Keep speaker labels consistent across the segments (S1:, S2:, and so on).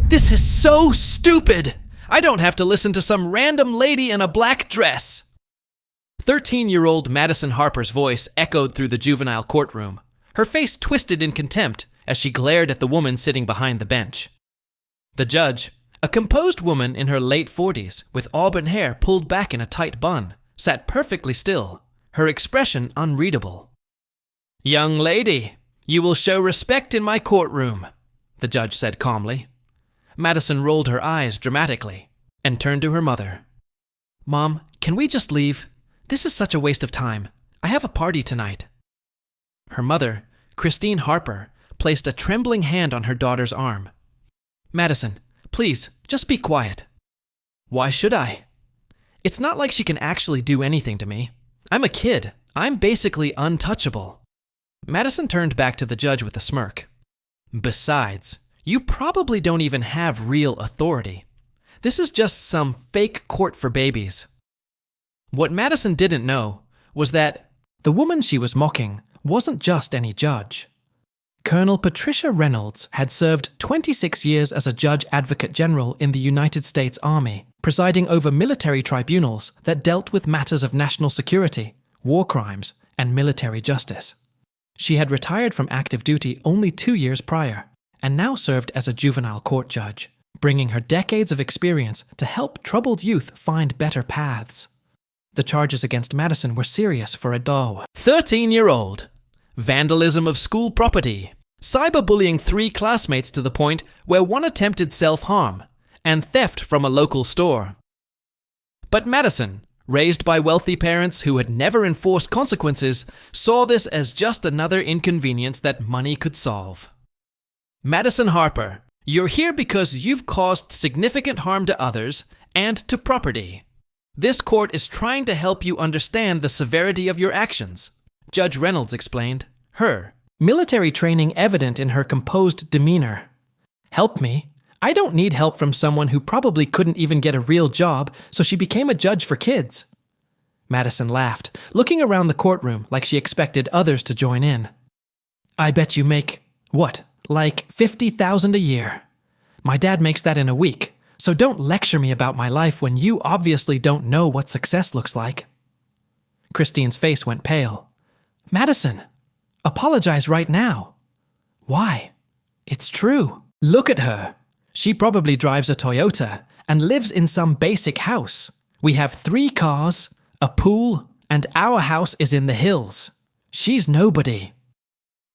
S1: This is so stupid! I don't have to listen to some random lady in a black dress. 13-year-old Madison Harper's voice echoed through the juvenile courtroom. Her face twisted in contempt as she glared at the woman sitting behind the bench. The judge, a composed woman in her late 40s with auburn hair pulled back in a tight bun, sat perfectly still, her expression unreadable. "Young lady, you will show respect in my courtroom," the judge said calmly. Madison rolled her eyes dramatically and turned to her mother. "Mom, can we just leave? This is such a waste of time. I have a party tonight." Her mother, Christine Harper, placed a trembling hand on her daughter's arm. "Madison, please, just be quiet." "Why should I? It's not like she can actually do anything to me. I'm a kid. I'm basically untouchable." Madison turned back to the judge with a smirk. "Besides, you probably don't even have real authority. This is just some fake court for babies." What Madison didn't know was that the woman she was mocking wasn't just any judge. Colonel Patricia Reynolds had served 26 years as a judge advocate general in the United States Army, presiding over military tribunals that dealt with matters of national security, war crimes, and military justice. She had retired from active duty only 2 years prior, and now served as a juvenile court judge, bringing her decades of experience to help troubled youth find better paths. The charges against Madison were serious for a 13-year-old. Vandalism of school property, cyberbullying 3 classmates to the point where one attempted self-harm, and theft from a local store. But Madison, raised by wealthy parents who had never enforced consequences, saw this as just another inconvenience that money could solve. "Madison Harper, you're here because you've caused significant harm to others and to property. This court is trying to help you understand the severity of your actions," Judge Reynolds explained, her military training evident in her composed demeanor. "Help me? I don't need help from someone who probably couldn't even get a real job, so she became a judge for kids." Madison laughed, looking around the courtroom like she expected others to join in. "I bet you make, what, like $50,000 a year. My dad makes that in a week, so don't lecture me about my life when you obviously don't know what success looks like." Christine's face went pale. "Madison, apologize right now." "Why? It's true. Look at her. She probably drives a Toyota and lives in some basic house. We have 3 cars, a pool, and our house is in the hills. She's nobody."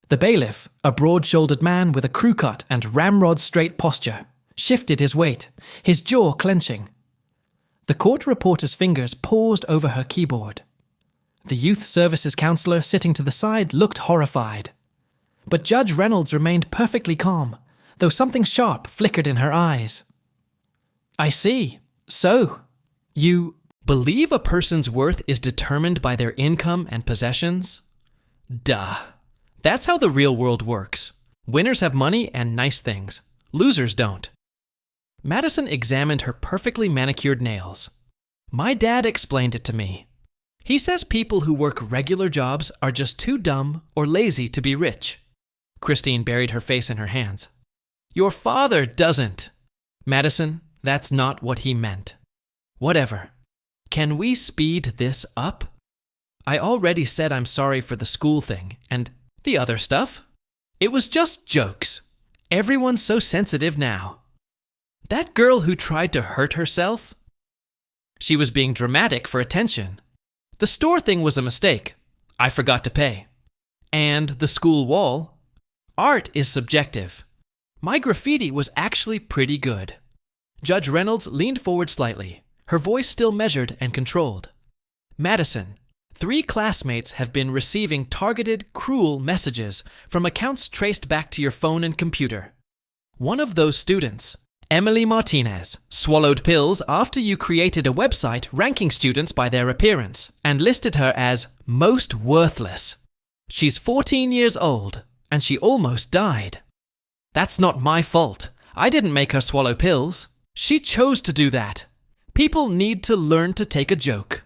S1: The bailiff, a broad-shouldered man with a crew cut and ramrod-straight posture, shifted his weight, his jaw clenching. The court reporter's fingers paused over her keyboard. The youth services counselor sitting to the side looked horrified. But Judge Reynolds remained perfectly calm, though something sharp flickered in her eyes. "I see. So, you believe a person's worth is determined by their income and possessions? Duh. That's how the real world works. Winners have money and nice things. Losers don't." Madison examined her perfectly manicured nails. "My dad explained it to me. He says people who work regular jobs are just too dumb or lazy to be rich." Christine buried her face in her hands. "Your father doesn't." "Madison, that's not what he meant." "Whatever. Can we speed this up? I already said I'm sorry for the school thing and the other stuff. It was just jokes. Everyone's so sensitive now. That girl who tried to hurt herself? She was being dramatic for attention. The store thing was a mistake. I forgot to pay. And the school wall? Art is subjective. My graffiti was actually pretty good." Judge Reynolds leaned forward slightly, her voice still measured and controlled. "Madison, 3 classmates have been receiving targeted, cruel messages from accounts traced back to your phone and computer. One of those students, Emily Martinez, swallowed pills after you created a website ranking students by their appearance and listed her as most worthless. She's 14 years old, and she almost died. That's not my fault. I didn't make her swallow pills. She chose to do that. People need to learn to take a joke."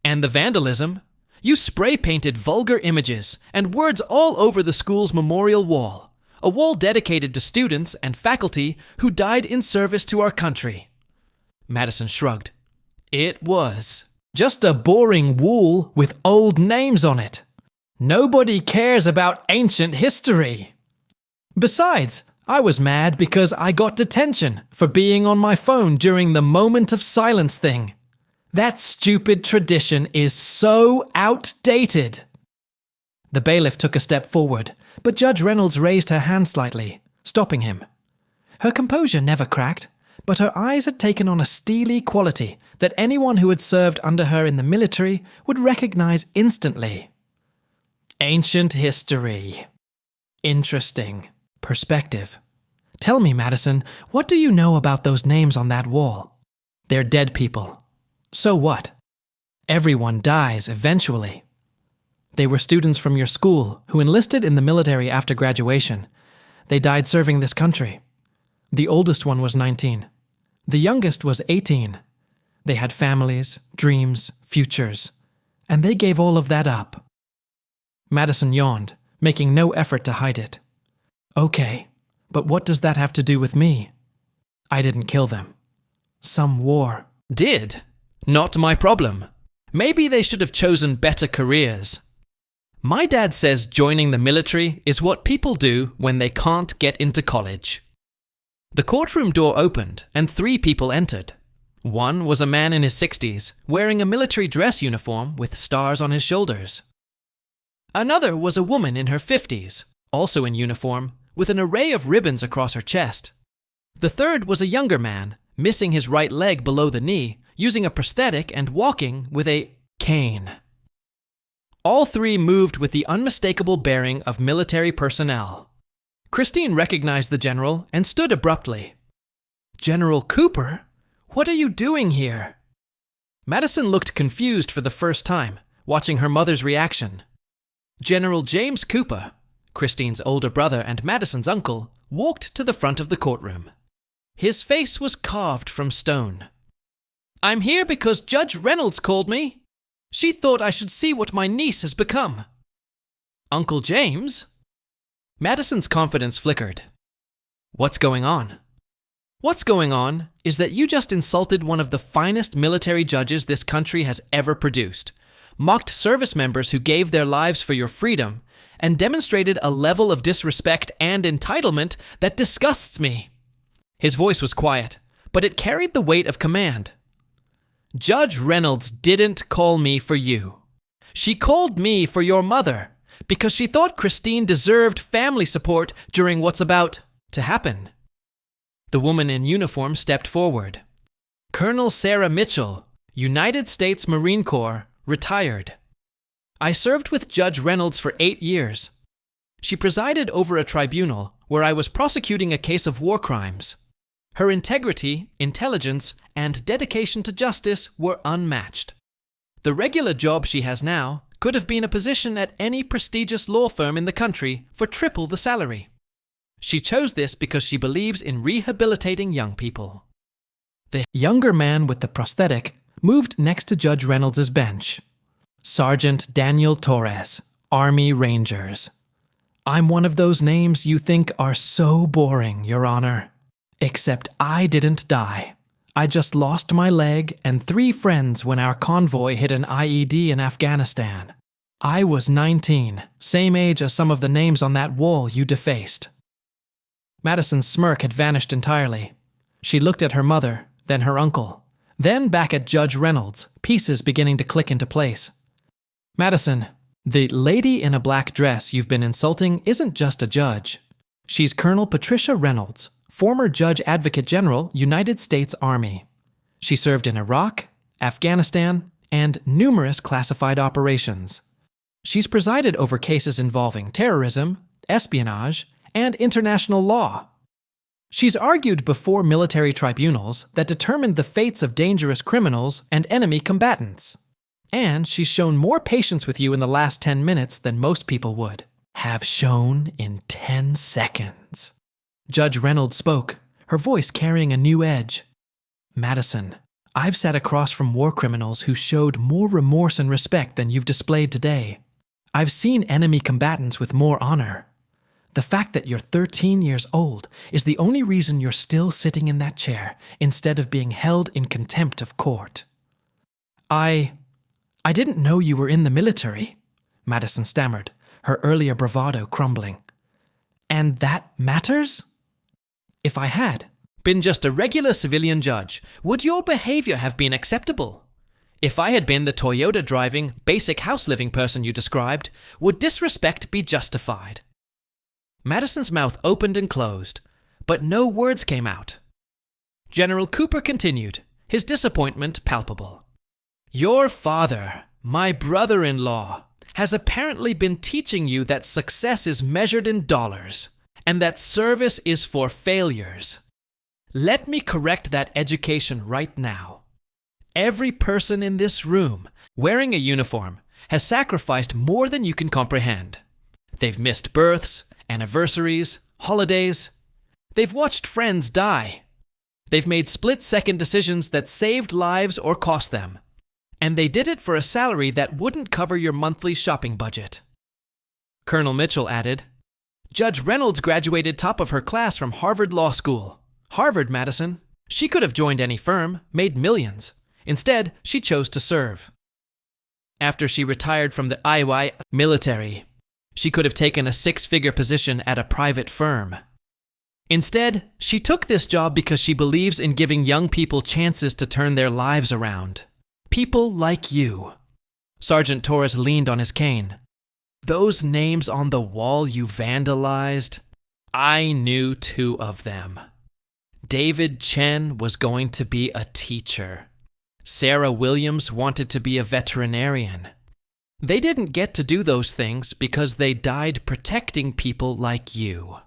S1: "And the vandalism? You spray-painted vulgar images and words all over the school's memorial wall. A wall dedicated to students and faculty who died in service to our country. Madison shrugged. It was. Just a boring wall with old names on it. Nobody cares about ancient history. Besides, I was mad because I got detention for being on my phone during the moment of silence thing. That stupid tradition is so outdated. The bailiff took a step forward, but Judge Reynolds raised her hand slightly, stopping him. Her composure never cracked, but her eyes had taken on a steely quality that anyone who had served under her in the military would recognize instantly. Ancient history. Interesting. Perspective. Tell me, Madison, what do you know about those names on that wall? They're dead people. So what? Everyone dies eventually. They were students from your school who enlisted in the military after graduation. They died serving this country. The oldest one was 19. The youngest was 18. They had families, dreams, futures, and they gave all of that up. Madison yawned, making no effort to hide it. Okay, but what does that have to do with me? I didn't kill them. Some war did. Not my problem. Maybe they should have chosen better careers. My dad says joining the military is what people do when they can't get into college. The courtroom door opened and 3 people entered. One was a man in his 60s, wearing a military dress uniform with stars on his shoulders. Another was a woman in her 50s, also in uniform, with an array of ribbons across her chest. The third was a younger man, missing his right leg below the knee, using a prosthetic and walking with a cane. All 3 moved with the unmistakable bearing of military personnel. Christine recognized the general and stood abruptly. General Cooper? What are you doing here? Madison looked confused for the first time, watching her mother's reaction. General James Cooper, Christine's older brother and Madison's uncle, walked to the front of the courtroom. His face was carved from stone. I'm here because Judge Reynolds called me. She thought I should see what my niece has become. Uncle James? Madison's confidence flickered. What's going on? What's going on is that you just insulted one of the finest military judges this country has ever produced, mocked service members who gave their lives for your freedom, and demonstrated a level of disrespect and entitlement that disgusts me. His voice was quiet, but it carried the weight of command. Judge Reynolds didn't call me for you. She called me for your mother, because she thought Christine deserved family support during what's about to happen. The woman in uniform stepped forward. Colonel Sarah Mitchell, United States Marine Corps, retired. I served with Judge Reynolds for 8 years. She presided over a tribunal where I was prosecuting a case of war crimes. Her integrity, intelligence, and dedication to justice were unmatched. The regular job she has now could have been a position at any prestigious law firm in the country for triple the salary. She chose this because she believes in rehabilitating young people. The younger man with the prosthetic moved next to Judge Reynolds' bench. Sergeant Daniel Torres, Army Rangers. I'm one of those names you think are so boring, Your Honor. Except I didn't die. I just lost my leg and 3 friends when our convoy hit an IED in Afghanistan. I was 19, same age as some of the names on that wall you defaced. Madison's smirk had vanished entirely. She looked at her mother, then her uncle, then back at Judge Reynolds, pieces beginning to click into place. Madison, the lady in a black dress you've been insulting isn't just a judge. She's Colonel Patricia Reynolds, former Judge Advocate General, United States Army. She served in Iraq, Afghanistan, and numerous classified operations. She's presided over cases involving terrorism, espionage, and international law. She's argued before military tribunals that determined the fates of dangerous criminals and enemy combatants. And she's shown more patience with you in the last 10 minutes than most people would have shown in 10 seconds. Judge Reynolds spoke, her voice carrying a new edge. Madison, I've sat across from war criminals who showed more remorse and respect than you've displayed today. I've seen enemy combatants with more honor. The fact that you're 13 years old is the only reason you're still sitting in that chair instead of being held in contempt of court. I didn't know you were in the military, Madison stammered, her earlier bravado crumbling. And that matters? If I had been just a regular civilian judge, would your behavior have been acceptable? If I had been the Toyota-driving, basic house-living person you described, would disrespect be justified? Madison's mouth opened and closed, but no words came out. General Cooper continued, his disappointment palpable. Your father, my brother-in-law, has apparently been teaching you that success is measured in dollars, and that service is for failures. Let me correct that education right now. Every person in this room, wearing a uniform, has sacrificed more than you can comprehend. They've missed births, anniversaries, holidays. They've watched friends die. They've made split-second decisions that saved lives or cost them. And they did it for a salary that wouldn't cover your monthly shopping budget. Colonel Mitchell added, Judge Reynolds graduated top of her class from Harvard Law School. Harvard, Madison. She could have joined any firm, made millions. Instead, she chose to serve. After she retired from the Iowa military, she could have taken a 6-figure position at a private firm. Instead, she took this job because she believes in giving young people chances to turn their lives around. People like you. Sergeant Torres leaned on his cane. Those names on the wall you vandalized, I knew 2 of them. David Chen was going to be a teacher. Sarah Williams wanted to be a veterinarian. They didn't get to do those things because they died protecting people like you.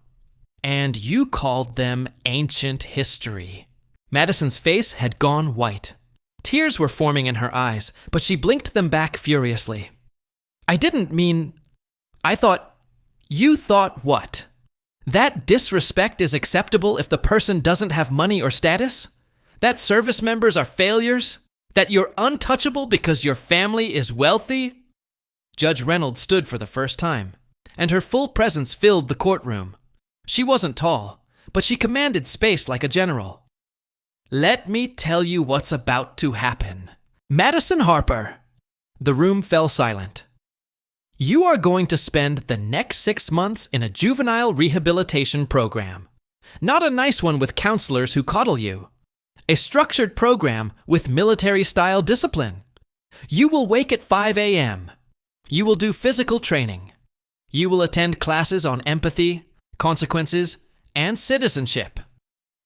S1: And you called them ancient history. Madison's face had gone white. Tears were forming in her eyes, but she blinked them back furiously. I didn't mean... I thought... You thought what? That disrespect is acceptable if the person doesn't have money or status? That service members are failures? That you're untouchable because your family is wealthy? Judge Reynolds stood for the first time, and her full presence filled the courtroom. She wasn't tall, but she commanded space like a general. Let me tell you what's about to happen. Madison Harper! The room fell silent. You are going to spend the next 6 months in a juvenile rehabilitation program. Not a nice one with counselors who coddle you. A structured program with military-style discipline. You will wake at 5 a.m. You will do physical training. You will attend classes on empathy, consequences, and citizenship.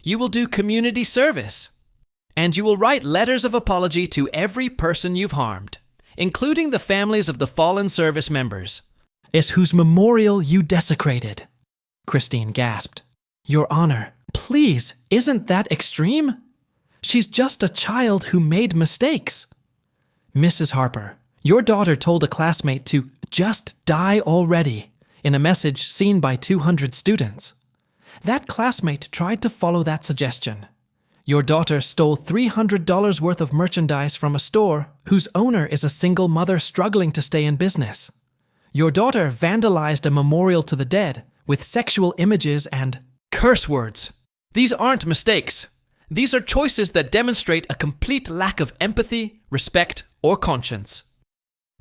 S1: You will do community service. And you will write letters of apology to every person you've harmed, including the families of the fallen service members, whose memorial you desecrated. Christine gasped. Your Honor, please, isn't that extreme? She's just a child who made mistakes. Mrs. Harper, your daughter told a classmate to just die already in a message seen by 200 students. That classmate tried to follow that suggestion. Your daughter stole $300 worth of merchandise from a store whose owner is a single mother struggling to stay in business. Your daughter vandalized a memorial to the dead with sexual images and curse words. These aren't mistakes. These are choices that demonstrate a complete lack of empathy, respect, or conscience.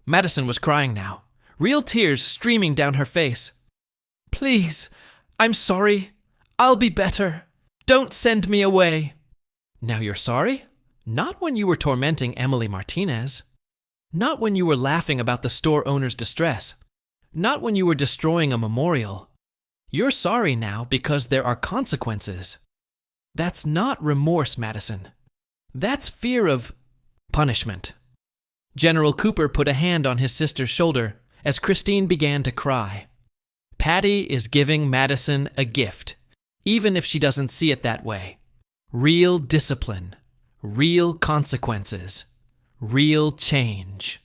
S1: Madison was crying now, real tears streaming down her face. Please, I'm sorry. I'll be better. Don't send me away. Now you're sorry? Not when you were tormenting Emily Martinez. Not when you were laughing about the store owner's distress. Not when you were destroying a memorial. You're sorry now because there are consequences. That's not remorse, Madison. That's fear of punishment. General Cooper put a hand on his sister's shoulder as Christine began to cry. Patty is giving Madison a gift, even if she doesn't see it that way. Real discipline, real consequences, real change.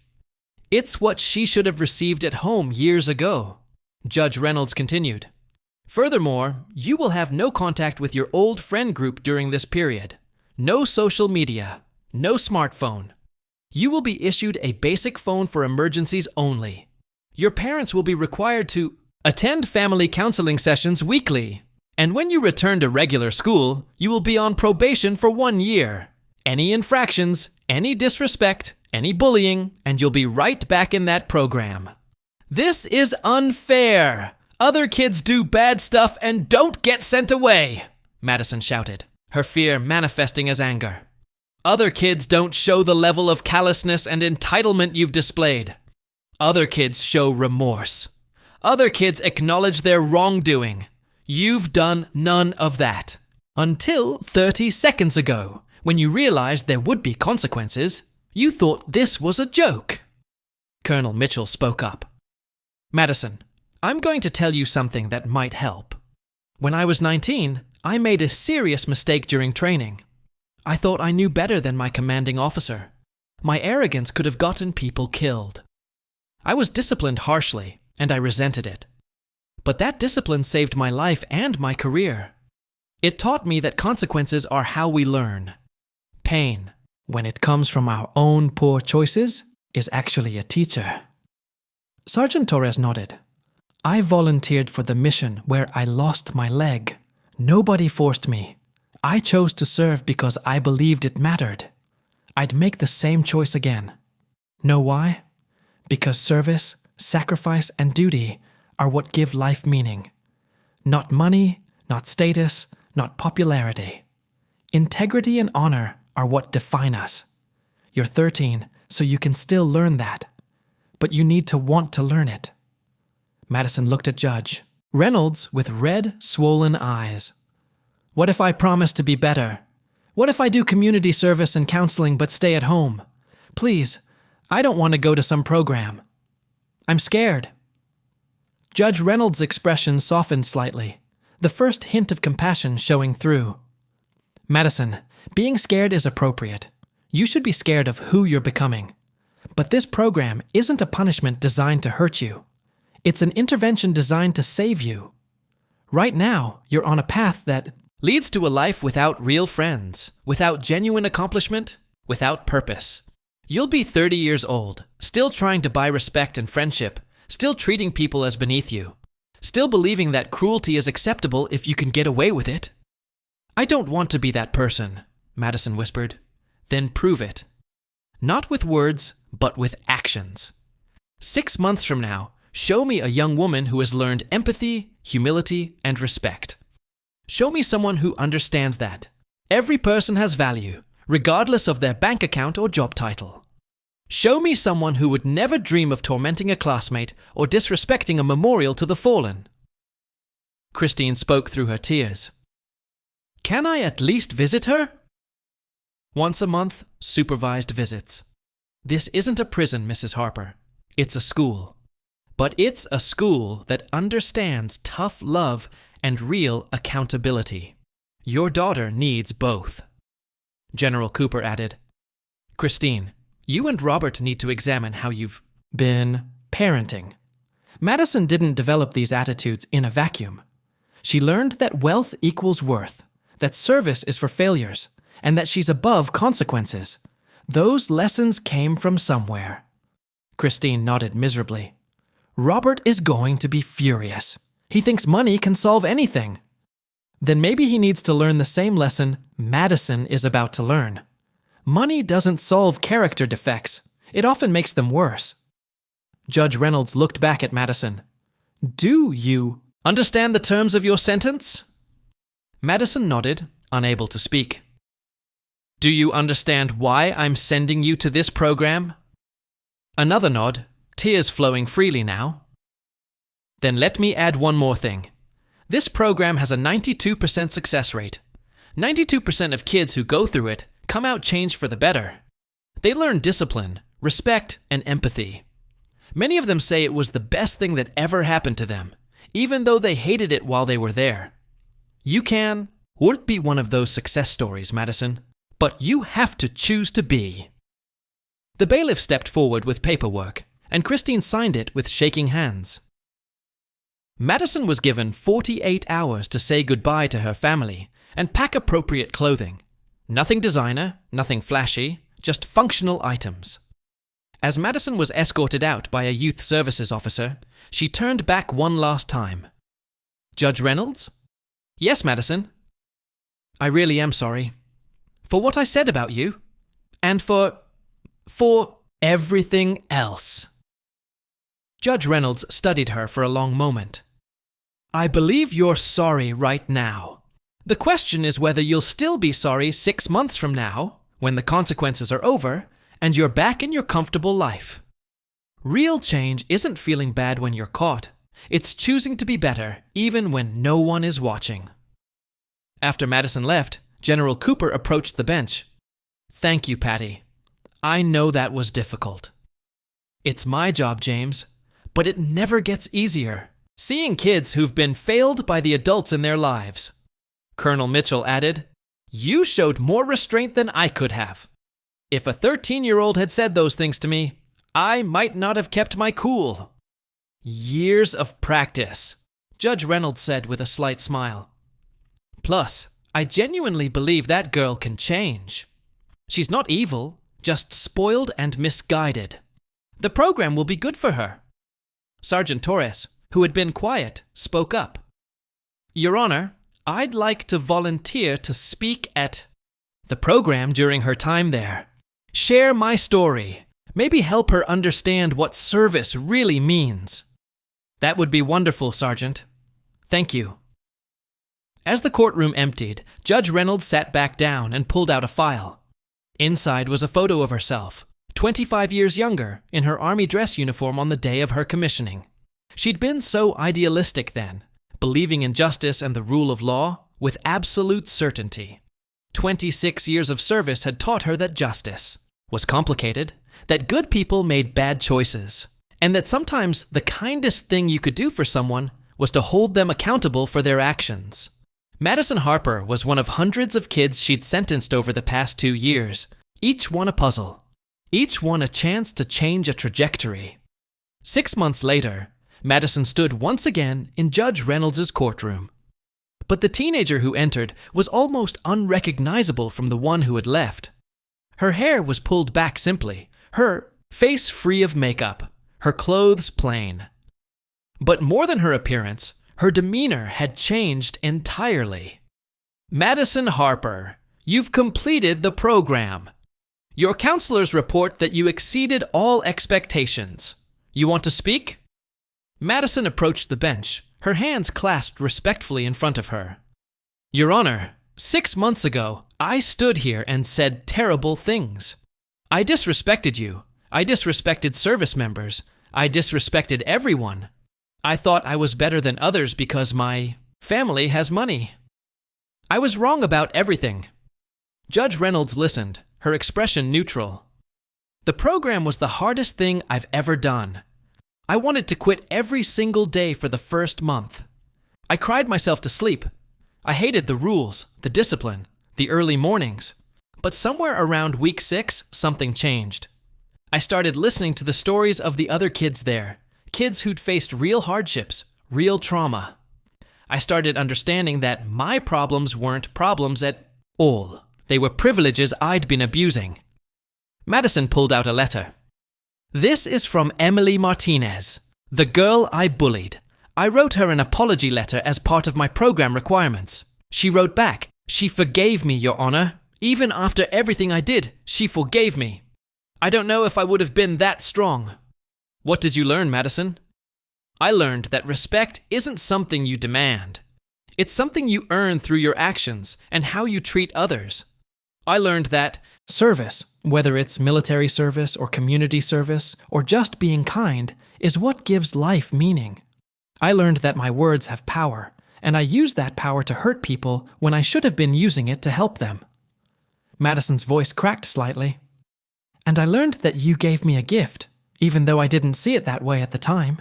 S1: It's what she should have received at home years ago, Judge Reynolds continued. Furthermore, you will have no contact with your old friend group during this period. No social media, no smartphone. You will be issued a basic phone for emergencies only. Your parents will be required to Attend family counseling sessions weekly. And when you return to regular school, you will be on probation for 1 year. Any infractions, any disrespect, any bullying, and you'll be right back in that program. This is unfair. Other kids do bad stuff and don't get sent away, Madison shouted, her fear manifesting as anger. Other kids don't show the level of callousness and entitlement you've displayed. Other kids show remorse. Other kids acknowledge their wrongdoing. You've done none of that. Until 30 seconds ago, when you realized there would be consequences, you thought this was a joke. Colonel Mitchell spoke up. Madison, I'm going to tell you something that might help. When I was 19, I made a serious mistake during training. I thought I knew better than my commanding officer. My arrogance could have gotten people killed. I was disciplined harshly, and I resented it. But that discipline saved my life and my career. It taught me that consequences are how we learn. Pain, when it comes from our own poor choices, is actually a teacher. Sergeant Torres nodded. I volunteered for the mission where I lost my leg. Nobody forced me. I chose to serve because I believed it mattered. I'd make the same choice again. Know why? Because service, sacrifice, and duty are what give life meaning. Not money, not status, not popularity. Integrity and honor are what define us. You're 13, so you can still learn that. But you need to want to learn it. Madison looked at Judge Reynolds with red, swollen eyes. What if I promise to be better? What if I do community service and counseling but stay at home? Please, I don't want to go to some program. I'm scared. Judge Reynolds' expression softened slightly, the first hint of compassion showing through. Madison, being scared is appropriate. You should be scared of who you're becoming. But this program isn't a punishment designed to hurt you. It's an intervention designed to save you. Right now, you're on a path that leads to a life without real friends, without genuine accomplishment, without purpose. You'll be 30 years old, still trying to buy respect and friendship, still treating people as beneath you, still believing that cruelty is acceptable if you can get away with it. I don't want to be that person, Madison whispered. Then prove it. Not with words, but with actions. 6 months from now, show me a young woman who has learned empathy, humility, and respect. Show me someone who understands that every person has value, regardless of their bank account or job title. Show me someone who would never dream of tormenting a classmate or disrespecting a memorial to the fallen. Christine spoke through her tears. Can I at least visit her? Once a month, supervised visits. This isn't a prison, Mrs. Harper. It's a school. But it's a school that understands tough love and real accountability. Your daughter needs both. General Cooper added, Christine, you and Robert need to examine how you've been parenting. Madison didn't develop these attitudes in a vacuum. She learned that wealth equals worth, that service is for failures, and that she's above consequences. Those lessons came from somewhere. Christine nodded miserably. Robert is going to be furious. He thinks money can solve anything. Then maybe he needs to learn the same lesson Madison is about to learn. Money doesn't solve character defects. It often makes them worse. Judge Reynolds looked back at Madison. Do you understand the terms of your sentence? Madison nodded, unable to speak. Do you understand why I'm sending you to this program? Another nod, tears flowing freely now. Then let me add one more thing. This program has a 92% success rate. 92% of kids who go through it come out changed for the better. They learn discipline, respect, and empathy. Many of them say it was the best thing that ever happened to them, even though they hated it while they were there. You would be one of those success stories, Madison, but you have to choose to be. The bailiff stepped forward with paperwork, and Christine signed it with shaking hands. Madison was given 48 hours to say goodbye to her family and pack appropriate clothing. Nothing designer, nothing flashy, just functional items. As Madison was escorted out by a youth services officer, she turned back one last time. "Judge Reynolds?" "Yes, Madison." "I really am sorry. For what I said about you. And for everything else." Judge Reynolds studied her for a long moment. "I believe you're sorry right now. The question is whether you'll still be sorry 6 months from now, when the consequences are over, and you're back in your comfortable life. Real change isn't feeling bad when you're caught. It's choosing to be better, even when no one is watching." After Madison left, General Cooper approached the bench. "Thank you, Patty. I know that was difficult." "It's my job, James, but it never gets easier. Seeing kids who've been failed by the adults in their lives." Colonel Mitchell added, "You showed more restraint than I could have. If a 13-year-old had said those things to me, I might not have kept my cool." "Years of practice," Judge Reynolds said with a slight smile. "Plus, I genuinely believe that girl can change. She's not evil, just spoiled and misguided. The program will be good for her." Sergeant Torres, who had been quiet, spoke up. "Your Honor, I'd like to volunteer to speak at the program during her time there. Share my story. Maybe help her understand what service really means." "That would be wonderful, Sergeant. Thank you." As the courtroom emptied, Judge Reynolds sat back down and pulled out a file. Inside was a photo of herself, 25 years younger, in her Army dress uniform on the day of her commissioning. She'd been so idealistic then, believing in justice and the rule of law with absolute certainty. 26 years of service had taught her that justice was complicated, that good people made bad choices, and that sometimes the kindest thing you could do for someone was to hold them accountable for their actions. Madison Harper was one of hundreds of kids she'd sentenced over the past 2 years, each one a puzzle, each one a chance to change a trajectory. 6 months later, Madison stood once again in Judge Reynolds' courtroom. But the teenager who entered was almost unrecognizable from the one who had left. Her hair was pulled back simply, her face free of makeup, her clothes plain. But more than her appearance, her demeanor had changed entirely. "Madison Harper, you've completed the program. Your counselors report that you exceeded all expectations. You want to speak?" Madison approached the bench, her hands clasped respectfully in front of her. "Your Honor, 6 months ago, I stood here and said terrible things. I disrespected you. I disrespected service members. I disrespected everyone. I thought I was better than others because my family has money. I was wrong about everything." Judge Reynolds listened, her expression neutral. "The program was the hardest thing I've ever done. I wanted to quit every single day for the first month. I cried myself to sleep. I hated the rules, the discipline, the early mornings. But somewhere around week 6, something changed. I started listening to the stories of the other kids there, kids who'd faced real hardships, real trauma. I started understanding that my problems weren't problems at all. They were privileges I'd been abusing." Madison pulled out a letter. "This is from Emily Martinez, the girl I bullied. I wrote her an apology letter as part of my program requirements. She wrote back, 'She forgave me, Your Honor. Even after everything I did, she forgave me. I don't know if I would have been that strong.' What did you learn, Madison?" "I learned that respect isn't something you demand. It's something you earn through your actions and how you treat others. I learned that service, whether it's military service or community service or just being kind, is what gives life meaning. I learned that my words have power, and I use that power to hurt people when I should have been using it to help them." Madison's voice cracked slightly. "And I learned that you gave me a gift, even though I didn't see it that way at the time.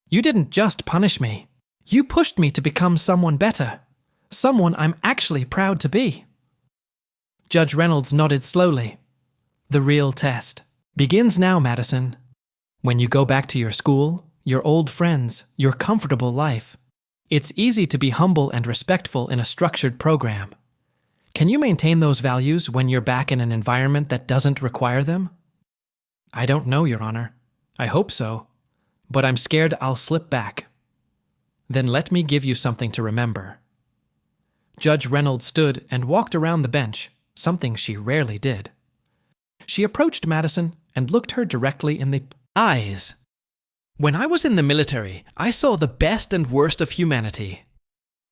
S1: You didn't just punish me. You pushed me to become someone better, someone I'm actually proud to be." Judge Reynolds nodded slowly. "The real test begins now, Madison. When you go back to your school, your old friends, your comfortable life, it's easy to be humble and respectful in a structured program. Can you maintain those values when you're back in an environment that doesn't require them?" I don't know, Your Honor. I hope so. But I'm scared I'll slip back. Then let me give you something to remember. Judge Reynolds stood and walked around the bench, something she rarely did. She approached Madison and looked her directly in the eyes. When I was in the military, I saw the best and worst of humanity.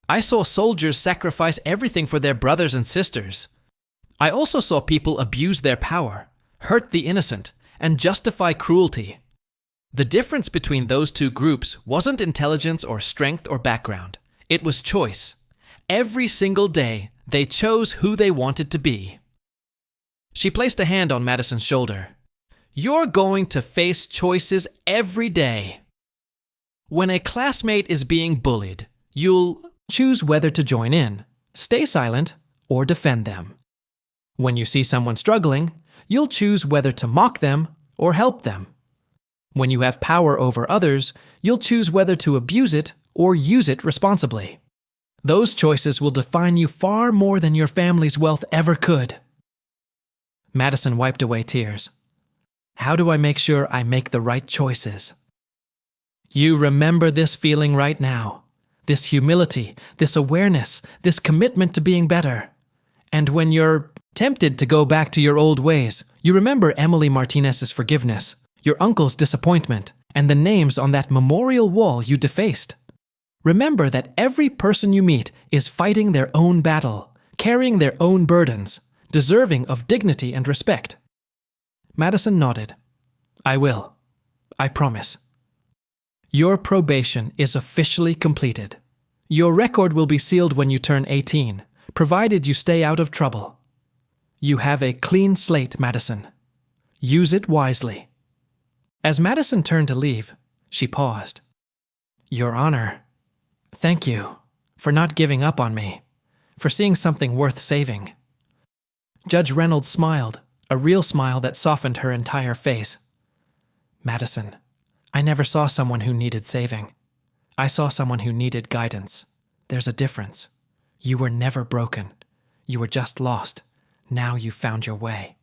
S1: I saw soldiers sacrifice everything for their brothers and sisters. I also saw people abuse their power, hurt the innocent, and justify cruelty. The difference between those two groups wasn't intelligence or strength or background. It was choice. Every single day, they chose who they wanted to be. She placed a hand on Madison's shoulder. You're going to face choices every day. When a classmate is being bullied, you'll choose whether to join in, stay silent, or defend them. When you see someone struggling, you'll choose whether to mock them or help them. When you have power over others, you'll choose whether to abuse it or use it responsibly. Those choices will define you far more than your family's wealth ever could. Madison wiped away tears. How do I make sure I make the right choices? You remember this feeling right now, this humility, this awareness, this commitment to being better. And when you're tempted to go back to your old ways, you remember Emily Martinez's forgiveness, your uncle's disappointment, and the names on that memorial wall you defaced. Remember that every person you meet is fighting their own battle, carrying their own burdens, deserving of dignity and respect. Madison nodded. I will. I promise. Your probation is officially completed. Your record will be sealed when you turn 18, provided you stay out of trouble. You have a clean slate, Madison. Use it wisely. As Madison turned to leave, she paused. Your Honor, thank you for not giving up on me, for seeing something worth saving. Judge Reynolds smiled, a real smile that softened her entire face. Madison, I never saw someone who needed saving. I saw someone who needed guidance. There's a difference. You were never broken. You were just lost. Now you've found your way.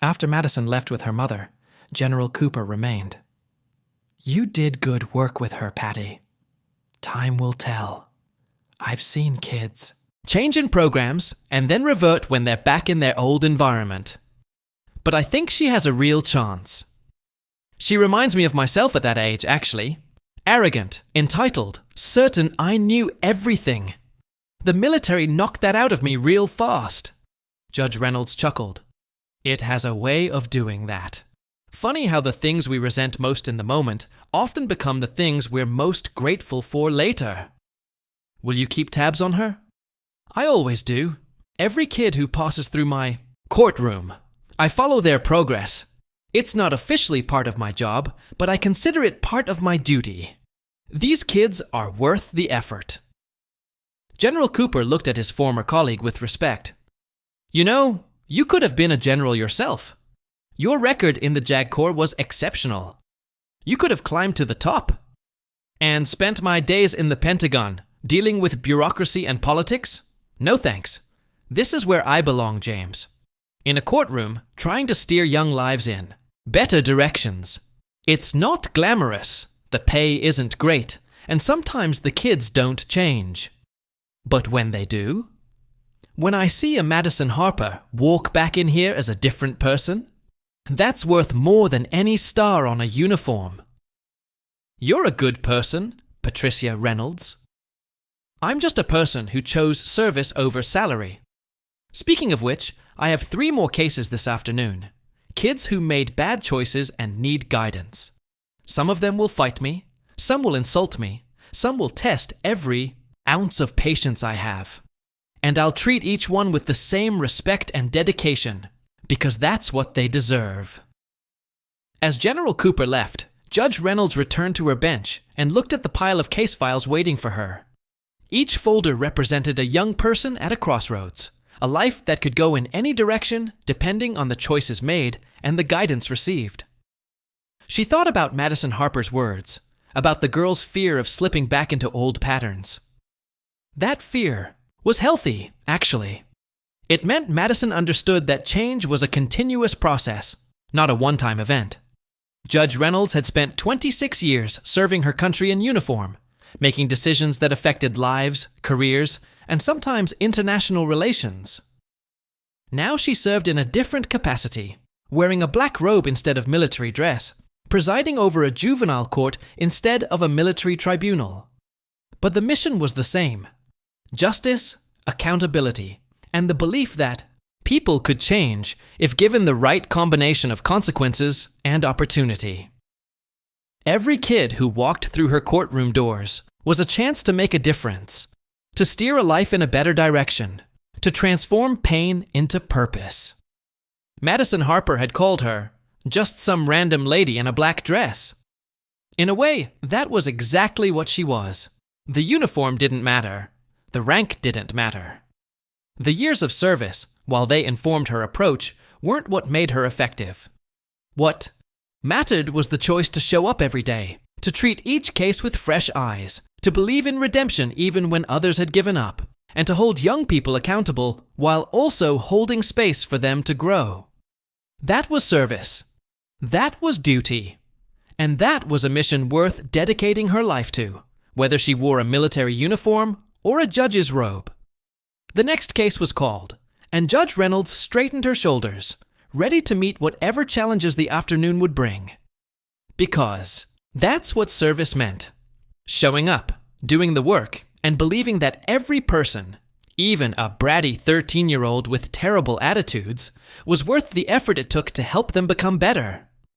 S1: After Madison left with her mother, General Cooper remained. You did good work with her, Patty. Time will tell. I've seen kids change in programs and then revert when they're back in their old environment. But I think she has a real chance. She reminds me of myself at that age, actually. Arrogant, entitled, certain I knew everything. The military knocked that out of me real fast. Judge Reynolds chuckled. It has a way of doing that. Funny how the things we resent most in the moment often become the things we're most grateful for later. Will you keep tabs on her? I always do. Every kid who passes through my courtroom, I follow their progress. It's not officially part of my job, but I consider it part of my duty. These kids are worth the effort. General Cooper looked at his former colleague with respect. You know, you could have been a general yourself. Your record in the JAG Corps was exceptional. You could have climbed to the top. And spent my days in the Pentagon, dealing with bureaucracy and politics? No thanks. This is where I belong, James. In a courtroom, trying to steer young lives in better directions. It's not glamorous, the pay isn't great, and sometimes the kids don't change. But when they do, when I see a Madison Harper walk back in here as a different person, that's worth more than any star on a uniform. You're a good person, Patricia Reynolds. I'm just a person who chose service over salary. Speaking of which, I have 3 more cases this afternoon. Kids who made bad choices and need guidance. Some of them will fight me, some will insult me, some will test every ounce of patience I have. And I'll treat each one with the same respect and dedication, because that's what they deserve. As General Cooper left, Judge Reynolds returned to her bench and looked at the pile of case files waiting for her. Each folder represented a young person at a crossroads, a life that could go in any direction depending on the choices made and the guidance received. She thought about Madison Harper's words, about the girl's fear of slipping back into old patterns. That fear was healthy, actually. It meant Madison understood that change was a continuous process, not a one-time event. Judge Reynolds had spent 26 years serving her country in uniform, making decisions that affected lives, careers, and sometimes international relations. Now she served in a different capacity, wearing a black robe instead of military dress, presiding over a juvenile court instead of a military tribunal. But the mission was the same: justice, accountability, and the belief that people could change if given the right combination of consequences and opportunity. Every kid who walked through her courtroom doors was a chance to make a difference, to steer a life in a better direction, to transform pain into purpose. Madison Harper had called her just some random lady in a black dress. In a way, that was exactly what she was. The uniform didn't matter. The rank didn't matter. The years of service, while they informed her approach, weren't what made her effective. What mattered was the choice to show up every day, to treat each case with fresh eyes, to believe in redemption even when others had given up, and to hold young people accountable while also holding space for them to grow. That was service. That was duty. And that was a mission worth dedicating her life to, whether she wore a military uniform or a judge's robe. The next case was called, and Judge Reynolds straightened her shoulders, ready to meet whatever challenges the afternoon would bring. Because that's what service meant: showing up, doing the work, and believing that every person, even a bratty 13-year-old with terrible attitudes, was worth the effort it took to help them become better.